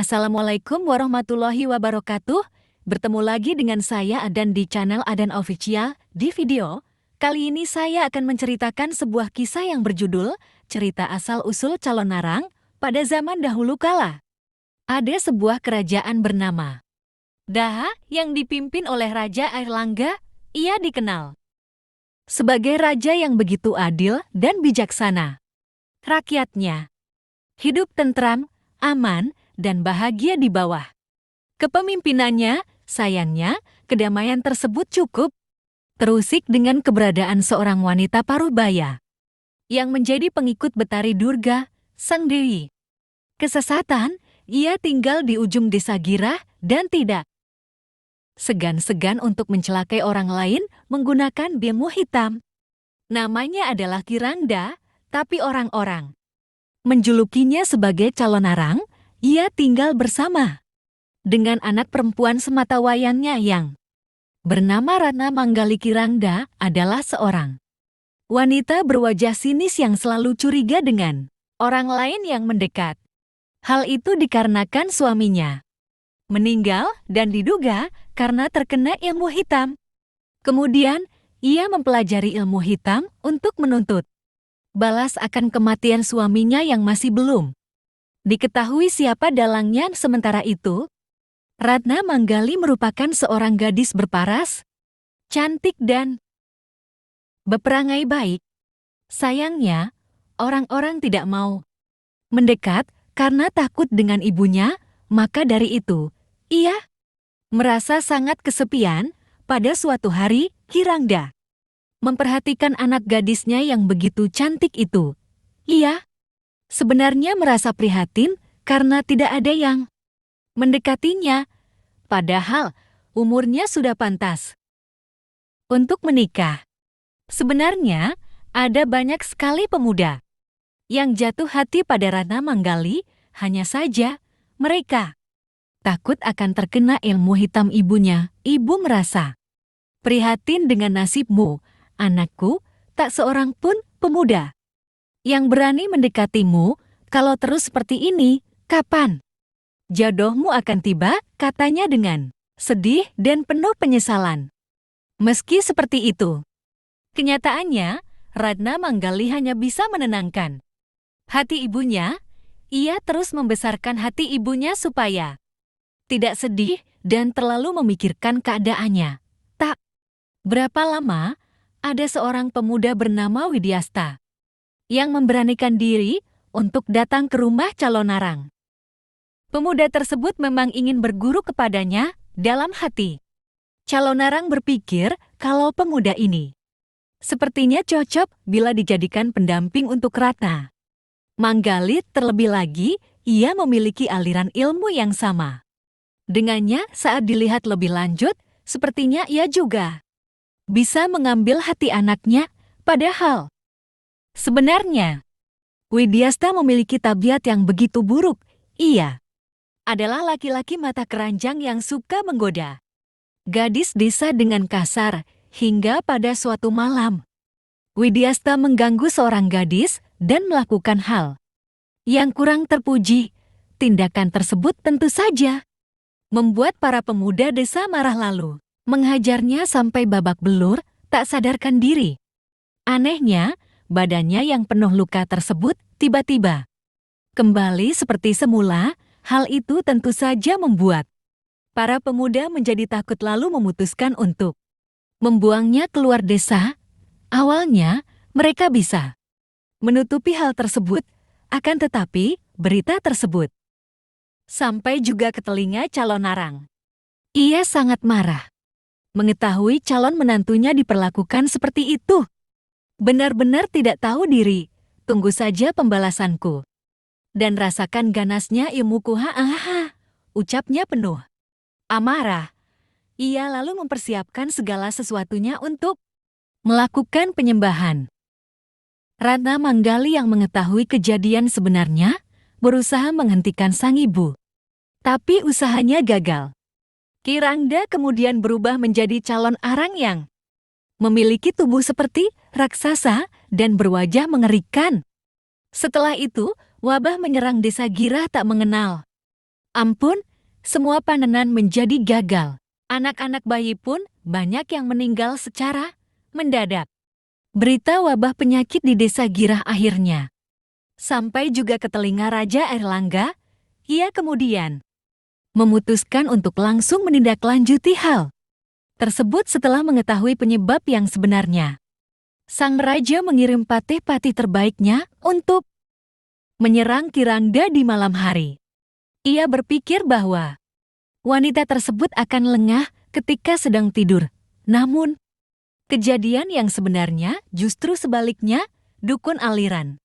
Assalamualaikum warahmatullahi wabarakatuh. Bertemu lagi dengan saya Adan di channel Adan Official. Di video kali ini saya akan menceritakan sebuah kisah yang berjudul Cerita Asal-Usul Calon Narang pada zaman dahulu kala. Ada sebuah kerajaan bernama Daha yang dipimpin oleh Raja Airlangga. Ia dikenal sebagai raja yang begitu adil dan bijaksana. Rakyatnya hidup tentram, aman, dan bahagia di bawah kepemimpinannya. Sayangnya, kedamaian tersebut cukup terusik dengan keberadaan seorang wanita parubaya yang menjadi pengikut Betari Durga, sang dewi kesesatan. Ia tinggal di ujung desa Girah dan tidak segan-segan untuk mencelakai orang lain menggunakan ilmu hitam. Namanya adalah Kirangda, tapi orang-orang menjulukinya sebagai calon narang. Ia tinggal bersama dengan anak perempuan sematawayangnya yang bernama Ratna Manggali. Kirangda adalah seorang wanita berwajah sinis yang selalu curiga dengan orang lain yang mendekat. Hal itu dikarenakan suaminya meninggal dan diduga karena terkena ilmu hitam. Kemudian, ia mempelajari ilmu hitam untuk menuntut balas akan kematian suaminya yang masih belum diketahui siapa dalangnya. Sementara itu, Ratna Manggali merupakan seorang gadis berparas, cantik dan berperangai baik. Sayangnya, orang-orang tidak mau mendekat karena takut dengan ibunya, maka dari itu, ia merasa sangat kesepian. Pada suatu hari, Kirangda memperhatikan anak gadisnya yang begitu cantik itu. Ia sebenarnya merasa prihatin karena tidak ada yang mendekatinya, padahal umurnya sudah pantas untuk menikah. Sebenarnya, ada banyak sekali pemuda yang jatuh hati pada Ratna Manggali, hanya saja mereka takut akan terkena ilmu hitam ibunya. Ibu merasa prihatin dengan nasibmu, anakku. Tak seorang pun pemuda yang berani mendekatimu. Kalau terus seperti ini, kapan jodohmu akan tiba? Katanya dengan sedih dan penuh penyesalan. Meski seperti itu, kenyataannya Ratna Manggali hanya bisa menenangkan hati ibunya. Ia terus membesarkan hati ibunya supaya tidak sedih dan terlalu memikirkan keadaannya. Tak berapa lama, ada seorang pemuda bernama Widyasta yang memberanikan diri untuk datang ke rumah calon narang. Pemuda tersebut memang ingin berguru kepadanya. Dalam hati calon narang berpikir kalau pemuda ini sepertinya cocok bila dijadikan pendamping untuk Ratna Manggali. Terlebih lagi, ia memiliki aliran ilmu yang sama dengannya. Saat dilihat lebih lanjut, sepertinya ia juga bisa mengambil hati anaknya. Padahal sebenarnya Widyasta memiliki tabiat yang begitu buruk. Ia adalah laki-laki mata keranjang yang suka menggoda gadis desa dengan kasar. Hingga pada suatu malam, Widyasta mengganggu seorang gadis dan melakukan hal yang kurang terpuji. Tindakan tersebut tentu saja membuat para pemuda desa marah, lalu menghajarnya sampai babak belur, tak sadarkan diri. Anehnya, badannya yang penuh luka tersebut tiba-tiba kembali seperti semula. Hal itu tentu saja membuat para pemuda menjadi takut, lalu memutuskan untuk membuangnya keluar desa. Awalnya, mereka bisa menutupi hal tersebut, akan tetapi berita tersebut sampai juga ke telinga calon narang. Ia sangat marah mengetahui calon menantunya diperlakukan seperti itu. Benar-benar tidak tahu diri. Tunggu saja pembalasanku dan rasakan ganasnya ilmuku. Ucapnya penuh amarah. Ia lalu mempersiapkan segala sesuatunya untuk melakukan penyembahan. Ratna Manggali yang mengetahui kejadian sebenarnya berusaha menghentikan sang ibu, tapi usahanya gagal. Kirangda kemudian berubah menjadi calon arang yang memiliki tubuh seperti raksasa dan berwajah mengerikan. Setelah itu, wabah menyerang desa Girah tak mengenal Ampun, semua panenan menjadi gagal. Anak-anak bayi pun banyak yang meninggal secara mendadak. Berita wabah penyakit di desa Girah akhirnya sampai juga ke telinga Raja Airlangga. Ia kemudian memutuskan untuk langsung menindaklanjuti hal tersebut setelah mengetahui penyebab yang sebenarnya. Sang raja mengirim patih-patih terbaiknya untuk menyerang Kirangda di malam hari. Ia berpikir bahwa wanita tersebut akan lengah ketika sedang tidur. Namun, kejadian yang sebenarnya justru sebaliknya, dukun aliran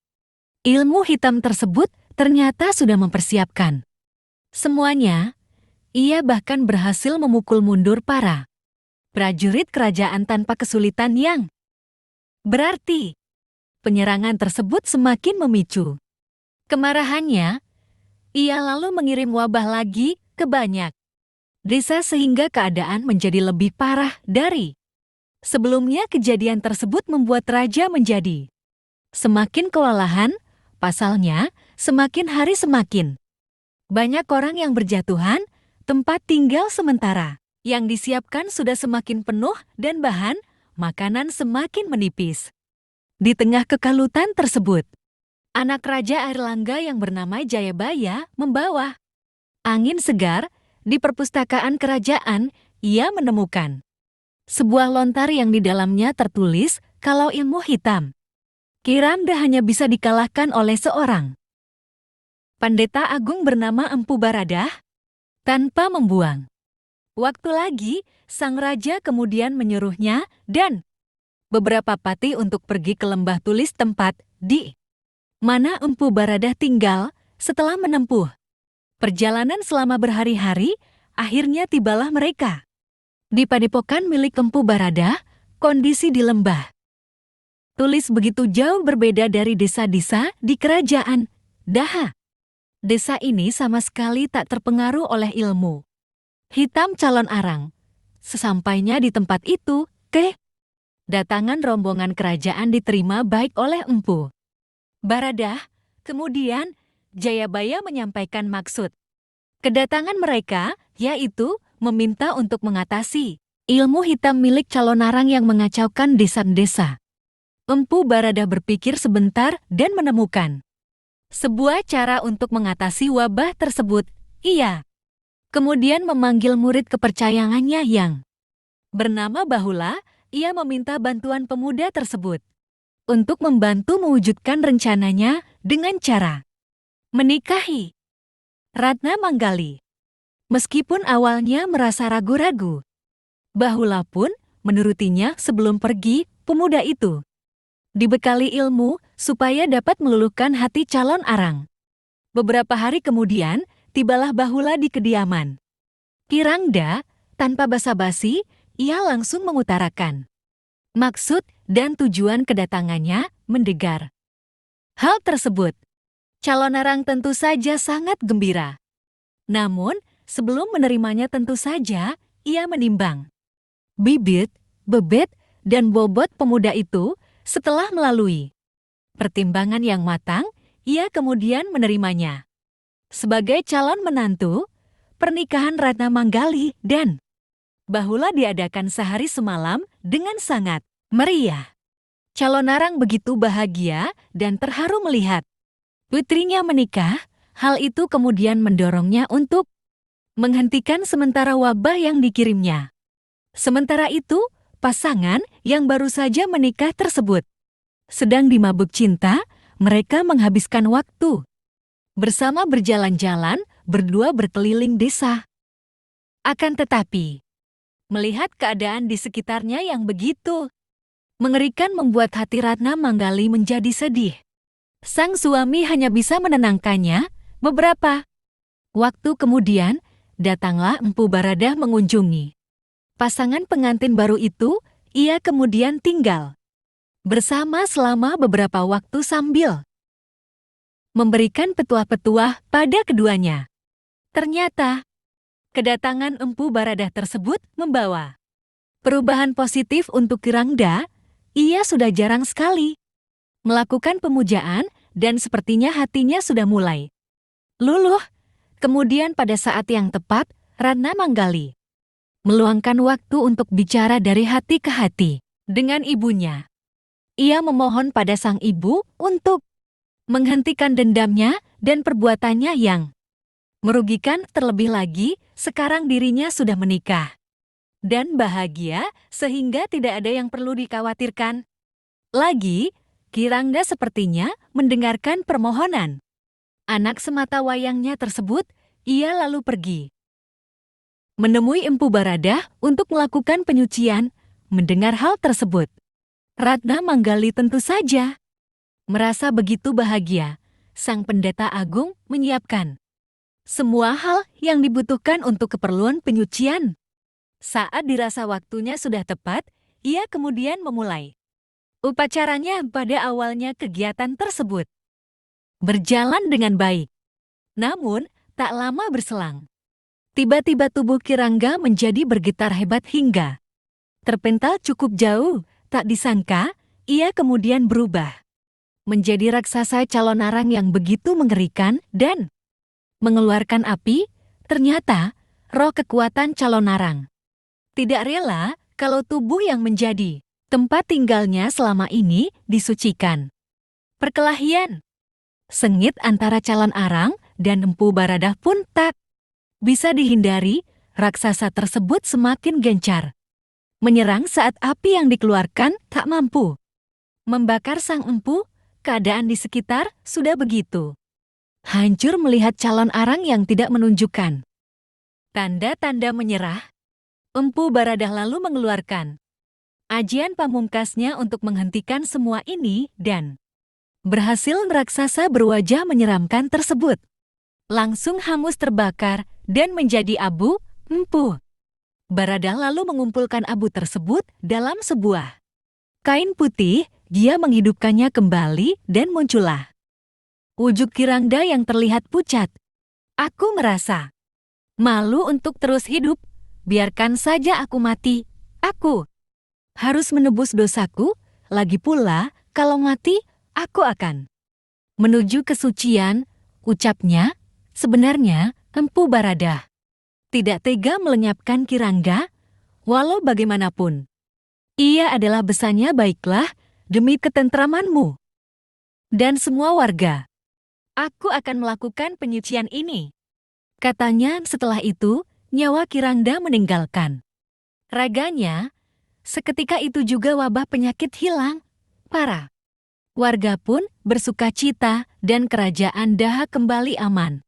ilmu hitam tersebut ternyata sudah mempersiapkan semuanya. Ia bahkan berhasil memukul mundur para prajurit kerajaan tanpa kesulitan yang berarti. Penyerangan tersebut semakin memicu kemarahannya. Ia lalu mengirim wabah lagi ke banyak desa sehingga keadaan menjadi lebih parah dari sebelumnya. Kejadian tersebut membuat raja menjadi semakin kewalahan. Pasalnya, semakin hari semakin banyak orang yang berjatuhan, tempat tinggal sementara yang disiapkan sudah semakin penuh dan bahan makanan semakin menipis. Di tengah kekalutan tersebut, anak Raja Airlangga yang bernama Jayabaya membawa angin segar. Di perpustakaan kerajaan, ia menemukan sebuah lontar yang di dalamnya tertulis kalau ilmu hitam Kirangda hanya bisa dikalahkan oleh seorang pendeta agung bernama Empu Baradah. Tanpa membuang waktu lagi, sang raja kemudian menyuruhnya dan beberapa patih untuk pergi ke lembah tulis tempat di mana Empu Baradah tinggal. Setelah menempuh perjalanan selama berhari-hari, akhirnya tibalah mereka di padepokan milik Empu Baradah. Kondisi di lembah tulis begitu jauh berbeda dari desa-desa di kerajaan Daha. Desa ini sama sekali tak terpengaruh oleh ilmu hitam calon arang. Sesampainya di tempat itu, datangan rombongan kerajaan diterima baik oleh Empu Baradah. Kemudian, Jayabaya menyampaikan maksud kedatangan mereka, yaitu meminta untuk mengatasi ilmu hitam milik calon arang yang mengacaukan desa-desa. Empu Baradah berpikir sebentar dan menemukan sebuah cara untuk mengatasi wabah tersebut. Ia kemudian memanggil murid kepercayaannya yang bernama Bahula. Ia meminta bantuan pemuda tersebut untuk membantu mewujudkan rencananya dengan cara menikahi Ratna Manggali. Meskipun awalnya merasa ragu-ragu, Bahula pun menurutinya. Sebelum pergi, pemuda itu dibekali ilmu supaya dapat meluluhkan hati calon arang. Beberapa hari kemudian, tibalah Bahula di kediaman Kirangda. Tanpa basa-basi, ia langsung mengutarakan maksud dan tujuan kedatangannya. Mendengar hal tersebut, calon arang tentu saja sangat gembira. Namun, sebelum menerimanya tentu saja, ia menimbang bibit, bebet, dan bobot pemuda itu. Setelah melalui pertimbangan yang matang, ia kemudian menerimanya sebagai calon menantu. Pernikahan Ratna Manggali dan Bahula diadakan sehari semalam dengan sangat meriah. Calon arang begitu bahagia dan terharu melihat putrinya menikah. Hal itu kemudian mendorongnya untuk menghentikan sementara wabah yang dikirimnya. Sementara itu, pasangan yang baru saja menikah tersebut sedang dimabuk cinta. Mereka menghabiskan waktu bersama berjalan-jalan, berdua berkeliling desa. Akan tetapi, melihat keadaan di sekitarnya yang begitu mengerikan membuat hati Ratna Manggali menjadi sedih. Sang suami hanya bisa menenangkannya. Beberapa waktu kemudian, datanglah Empu Baradah mengunjungi pasangan pengantin baru itu. Ia kemudian tinggal bersama selama beberapa waktu sambil memberikan petuah-petuah pada keduanya. Ternyata, kedatangan Empu Baradah tersebut membawa perubahan positif untuk Kirangda. Ia sudah jarang sekali melakukan pemujaan dan sepertinya hatinya sudah mulai luluh Kemudian pada saat yang tepat, Ratna Manggali meluangkan waktu untuk bicara dari hati ke hati dengan ibunya. Ia memohon pada sang ibu untuk menghentikan dendamnya dan perbuatannya yang merugikan. Terlebih lagi, sekarang dirinya sudah menikah dan bahagia sehingga tidak ada yang perlu dikhawatirkan lagi. Kirangda sepertinya mendengarkan permohonan anak semata wayangnya tersebut. Ia lalu pergi menemui Empu Baradah untuk melakukan penyucian. Mendengar hal tersebut, Ratna Manggali tentu saja merasa begitu bahagia. Sang pendeta agung menyiapkan semua hal yang dibutuhkan untuk keperluan penyucian. Saat dirasa waktunya sudah tepat, ia kemudian memulai upacaranya. Pada awalnya kegiatan tersebut berjalan dengan baik. Namun, tak lama berselang, tiba-tiba tubuh Kirangga menjadi bergetar hebat hingga terpental cukup jauh. Tak disangka, ia kemudian berubah menjadi raksasa calon arang yang begitu mengerikan dan mengeluarkan api. Ternyata, roh kekuatan calon arang tidak rela kalau tubuh yang menjadi tempat tinggalnya selama ini disucikan. Perkelahian sengit antara calon arang dan Empu Baradah pun tak bisa dihindari. Raksasa tersebut semakin gencar menyerang saat api yang dikeluarkan tak mampu membakar sang empu. Keadaan di sekitar sudah begitu hancur melihat calon arang yang tidak menunjukkan tanda-tanda menyerah. Empu Baradah lalu mengeluarkan ajian pamungkasnya untuk menghentikan semua ini dan berhasil. Raksasa berwajah menyeramkan tersebut langsung hangus terbakar dan menjadi abu. Empu Baradah lalu mengumpulkan abu tersebut dalam sebuah kain putih. Dia menghidupkannya kembali dan muncullah wujud Kirangda yang terlihat pucat. Aku merasa malu untuk terus hidup. Biarkan saja aku mati. Aku harus menebus dosaku. Lagi pula, kalau mati, aku akan menuju kesucian, ucapnya. Sebenarnya, Empu Baradah tidak tega melenyapkan Kirangga. Walau bagaimanapun, ia adalah besannya. Baiklah, demi ketentramanmu dan semua warga, aku akan melakukan penyucian ini, katanya. Setelah itu, nyawa Kirangda meninggalkan raganya. Seketika itu juga wabah penyakit hilang. Para warga pun bersuka cita dan kerajaan Daha kembali aman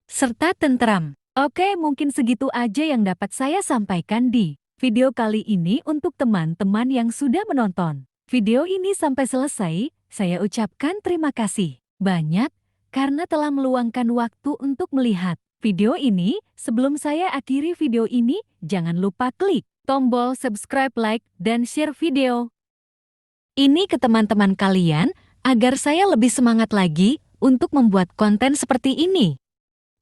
serta tentram. Oke, mungkin segitu aja yang dapat saya sampaikan di video kali ini. Untuk teman-teman yang sudah menonton video ini sampai selesai, saya ucapkan terima kasih banyak karena telah meluangkan waktu untuk melihat video ini. Sebelum saya akhiri video ini, jangan lupa klik tombol subscribe, like, dan share video ini ke teman-teman kalian agar saya lebih semangat lagi untuk membuat konten seperti ini.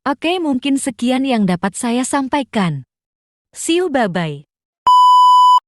Oke, mungkin sekian yang dapat saya sampaikan. See you, bye-bye.